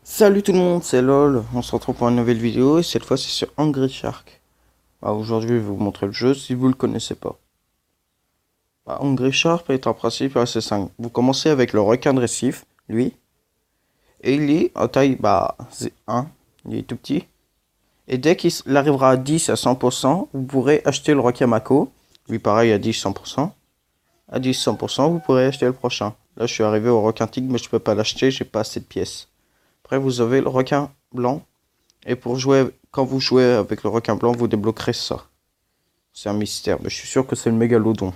Salut tout le monde, c'est LOL, on se retrouve pour une nouvelle vidéo et cette fois c'est sur Angry Shark. Aujourd'hui je vais vous montrer le jeu si vous le connaissez pas. Angry Shark est en principe assez simple. Vous commencez avec le requin de récif, lui, et il est en taille, c'est 1, il est tout petit. Et dès qu'il arrivera à 10 à 100%, vous pourrez acheter le requin Mako, lui pareil à 10 100%. À 10 100%, vous pourrez acheter le prochain. Là je suis arrivé au requin tigre mais je peux pas l'acheter, j'ai pas assez de pièces. Après vous avez le requin blanc. Et pour jouer, quand vous jouez avec le requin blanc, vous débloquerez ça. C'est un mystère, mais je suis sûr que c'est le mégalodon.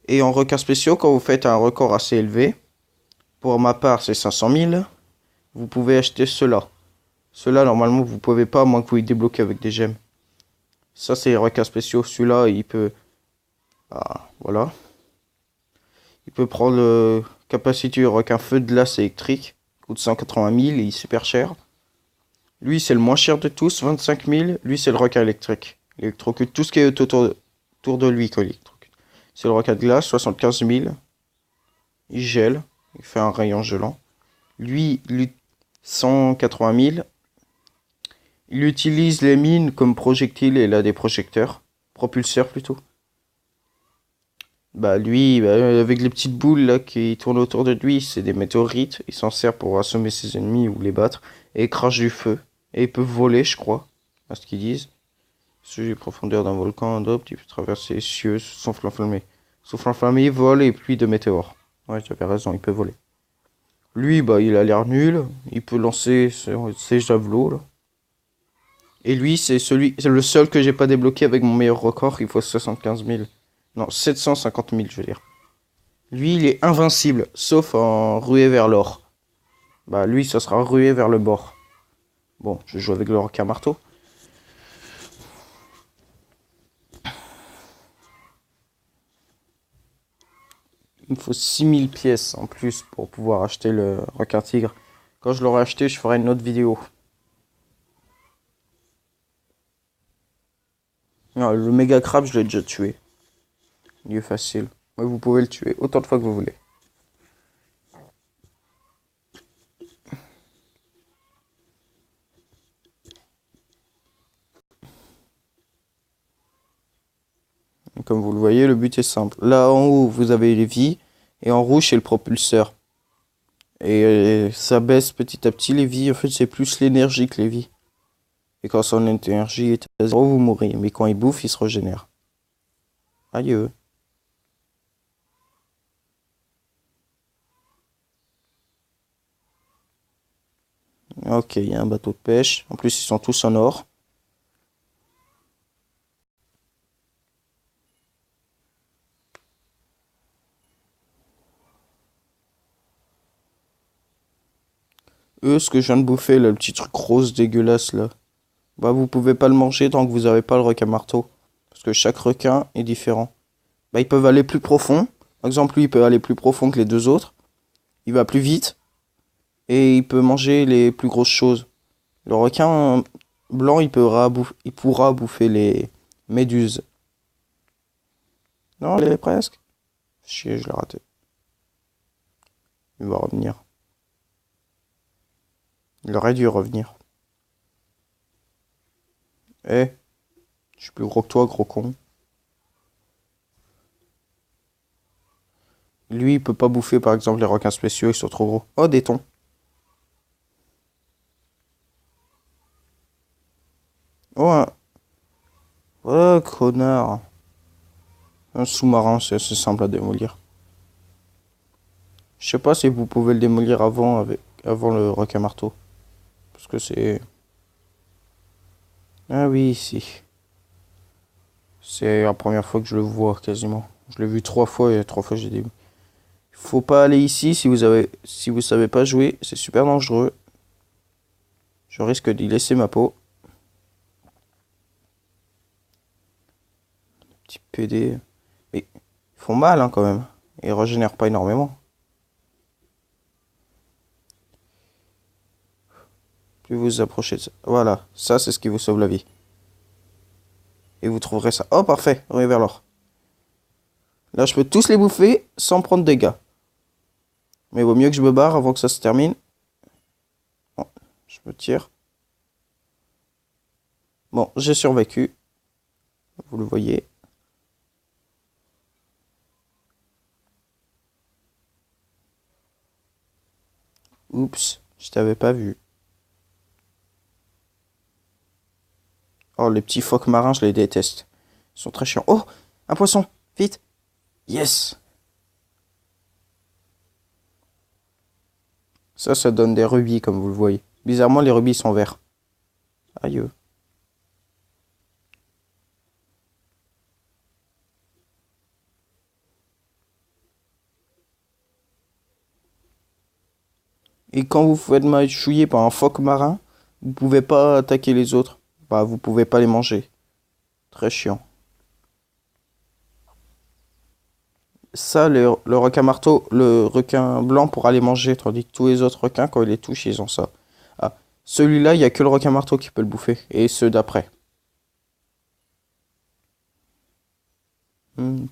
Et en requins spéciaux, quand vous faites un record assez élevé, pour ma part c'est 500 000, vous pouvez acheter cela. Cela normalement vous pouvez pas, à moins que vous y débloquez avec des gemmes. Ça c'est les requins spéciaux, celui-là il peut... voilà. Il peut prendre le capacité du requin feu de glace électrique. Il coûte 180 000 et il est super cher. Lui, c'est le moins cher de tous, 25 000. Lui, c'est le requin électrique. Il électrocute tout ce qui est autour de lui. C'est le requin de glace, 75 000. Il gèle. Il fait un rayon gelant. Lui, 180 000. Il utilise les mines comme projectiles et il a des projecteurs. Propulseurs plutôt. Lui, avec les petites boules là qui tournent autour de lui, c'est des météorites. Il s'en sert pour assommer ses ennemis ou les battre. Et il crache du feu. Et il peut voler, je crois. À ce qu'ils disent. Sujet les profondeurs d'un volcan adopte, il peut traverser les cieux sous souffle enflammé. Souffle enflammé, vol et pluie de météores. Ouais, tu avais raison, il peut voler. Lui, il a l'air nul. Il peut lancer ses javelots, là. Et lui, c'est le seul que j'ai pas débloqué avec mon meilleur record. Il faut 75 000. Non, 750 000, je veux dire. Lui, il est invincible, sauf en ruée vers l'or. Lui, ça sera ruée vers le bord. Bon, je joue avec le requin marteau. Il me faut 6000 pièces en plus pour pouvoir acheter le requin tigre. Quand je l'aurai acheté, je ferai une autre vidéo. Non, le méga crabe, je l'ai déjà tué. Il est facile. Mais vous pouvez le tuer autant de fois que vous voulez. Comme vous le voyez, le but est simple. Là en haut, vous avez les vies. Et en rouge, c'est le propulseur. Et ça baisse petit à petit les vies. En fait, c'est plus l'énergie que les vies. Et quand son énergie est à 0, vous mourrez. Mais quand il bouffe, il se régénère. Adieu. Ok, il y a un bateau de pêche. En plus, ils sont tous en or. Ce que je viens de bouffer, là, le petit truc rose dégueulasse, là. Vous pouvez pas le manger tant que vous avez pas le requin marteau. Parce que chaque requin est différent. Ils peuvent aller plus profond. Par exemple, lui, il peut aller plus profond que les deux autres. Il va plus vite. Et il peut manger les plus grosses choses. Le requin blanc, il pourra bouffer les méduses. Non, il est presque. Chier, je l'ai raté. Il va revenir. Il aurait dû revenir. Je suis plus gros que toi, gros con. Lui, il peut pas bouffer, par exemple, les requins spéciaux, ils sont trop gros. Oh, des thons. Oh, oh, connard. Un sous-marin, c'est assez simple à démolir. Je sais pas si vous pouvez le démolir avant le requin marteau. Parce que c'est... Ah oui, si. C'est la première fois que je le vois, quasiment. Je l'ai vu 3 fois et 3 fois j'ai dit... Faut pas aller ici si vous savez pas jouer, c'est super dangereux. Je risque d'y laisser ma peau. Petit PD. Mais ils font mal hein, quand même. Ils régénèrent pas énormément. Plus vous vous approchez de ça. Voilà, ça c'est ce qui vous sauve la vie. Et vous trouverez ça. Oh parfait, revenez vers l'or. Là je peux tous les bouffer sans prendre de dégâts. Mais il vaut mieux que je me barre avant que ça se termine. Je me tire. Bon, j'ai survécu. Vous le voyez. Oups, je t'avais pas vu. Oh, les petits phoques marins, je les déteste. Ils sont très chiants. Oh, un poisson, vite. Yes. Ça donne des rubis, comme vous le voyez. Bizarrement, les rubis sont verts. Aïe. Et quand vous faites mâchouiller par un phoque marin, vous pouvez pas attaquer les autres. Bah, vous pouvez pas les manger. Très chiant. Ça, le requin marteau, le requin blanc pourra les manger, tandis que tous les autres requins, quand ils les touchent, ils ont ça. Ah, celui-là, il n'y a que le requin marteau qui peut le bouffer, et ceux d'après.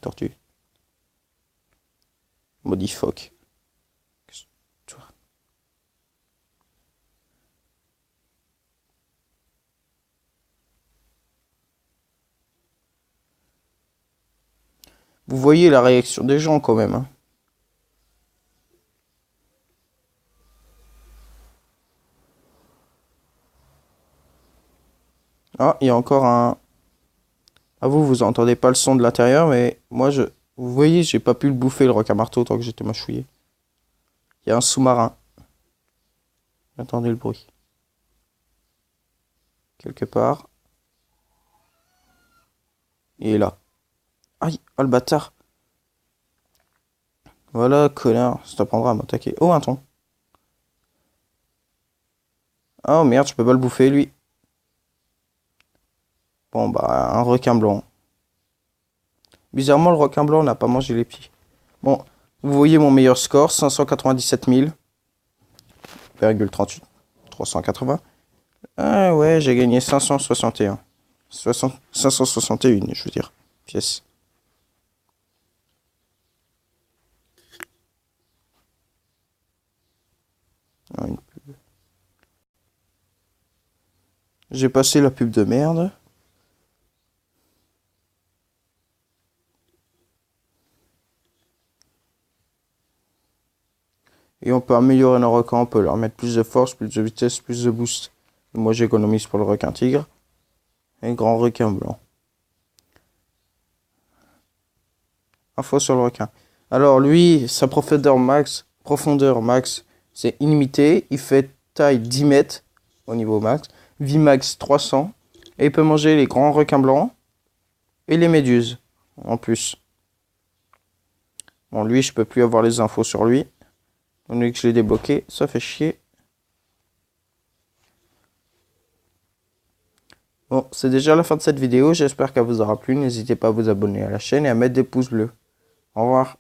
Tortue. Maudit phoque. Vous voyez la réaction des gens quand même, hein. Ah, il y a encore un... Ah, vous entendez pas le son de l'intérieur, mais moi, vous voyez, j'ai pas pu le bouffer, le requin marteau, tant que j'étais mâchouillé. Il y a un sous-marin. Attendez le bruit. Quelque part. Il est là. Aïe, oh le bâtard. Voilà, connard, ça t'apprendra à m'attaquer. Oh, un thon. Oh merde, je peux pas le bouffer, lui. Bon, bah, un requin blanc. Bizarrement, le requin blanc n'a pas mangé les petits. Bon, vous voyez mon meilleur score, 597 000,38. 380. Ah ouais, j'ai gagné 561. 561, je veux dire. Pièce. Ah, j'ai passé la pub de merde. Et on peut améliorer nos requins, on peut leur mettre plus de force, plus de vitesse, plus de boost. Moi j'économise pour le requin tigre. Et grand requin blanc. Info sur le requin. Alors lui, sa profondeur max, c'est illimité. Il fait taille 10 mètres au niveau max. Vie max 300. Et il peut manger les grands requins blancs et les méduses en plus. Bon, lui, je peux plus avoir les infos sur lui. On dit que je l'ai débloqué, ça fait chier. Bon, c'est déjà la fin de cette vidéo. J'espère qu'elle vous aura plu. N'hésitez pas à vous abonner à la chaîne et à mettre des pouces bleus. Au revoir.